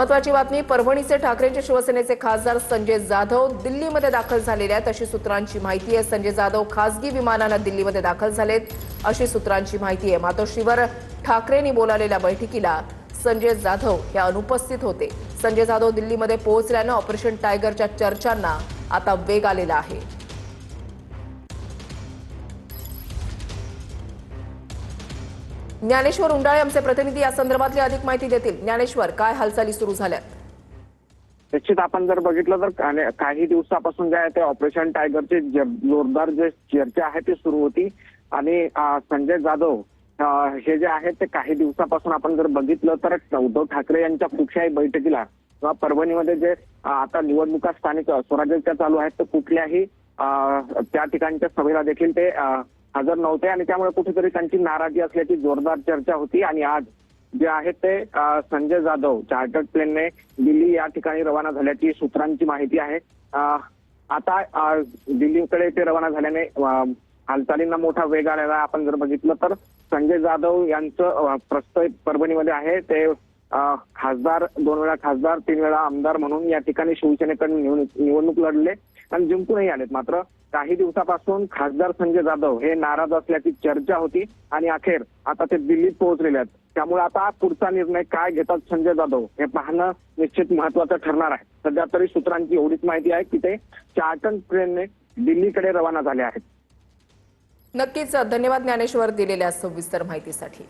महत्वाची बातमी, परभणीचे ठाकरेंचे शिवसेनेचे खासदार संजय जाधव दिल्लीमध्ये दाखल झालेले आहेत अशी सूत्रांची माहिती आहे। संजय जाधव खासगी विमानाने दिल्लीमध्ये दाखल झालेत अशी सूत्रांची माहिती आहे। मातोश्रीवर ठाकरेंनी बोलावलेल्या बैठकीला संजय जाधव हे अनुपस्थित होते। संजय जाधव दिल्लीमध्ये पोहोचल्याने ऑपरेशन टायगरच्या चर्चांना आता वेग आलेला आहे। ज्ञानेश्वर उंडाळे आमचे प्रतिनिधी या संदर्भातली अधिक माहिती देतील। ज्ञानेश्वर, काय हालचाली सुरू झाल्यात? निश्चित आपण जर बघितलं तर काही दिवसापासून जे आहे ते ऑपरेशन टायगरची जोरदार जे चर्चा आहे ती सुरू होती आणि संजय जाधव हे जे आहेत ते काही दिवसापासून आपण जर बघितलं तर उद्धव ठाकरे यांच्या कुठल्याही बैठकीला किंवा परभणीमध्ये जे आता निवडणुका स्थानिक स्वराज्याच्या चालू आहेत तर कुठल्याही त्या ठिकाणच्या सभेला देखील ते हजर नव्हते आणि त्यामुळे कुठेतरी त्यांची नाराजी असल्याची जोरदार चर्चा होती। आणि आज जे आहे ते संजय जाधव चार्टर्ड प्लेनने दिल्ली या ठिकाणी रवाना झाल्याची सूत्रांची माहिती आहे। आता दिल्लीकडे ते रवाना झाल्याने हालचालींना मोठा वेग आलेला आहे। आपण जर बघितलं तर संजय जाधव यांचं प्रस्तावित परभणीमध्ये आहे ते खासदार, 2 वेळा खासदार, 3 वेळा आमदार म्हणून या ठिकाणी शिवसेनेकडून निवडणूक लढले आणि जिंकूनही आलेत। मात्र काही दिवसापासून खासदार संजय जाधव हे नाराज असल्याची चर्चा होती आणि अखेर आता ते दिल्लीत पोहोचलेले आहेत। त्यामुळे आता पुढचा निर्णय काय घेतात संजय जाधव हे पाहणं निश्चित महत्वाचं ठरणार आहे। सध्या तरी सूत्रांची एवढीच माहिती आहे की ते चार्टर्ड प्लेनने दिल्लीकडे रवाना झाले आहेत। नक्कीच, धन्यवाद ज्ञानेश्वर दिलेल्या सविस्तर माहितीसाठी।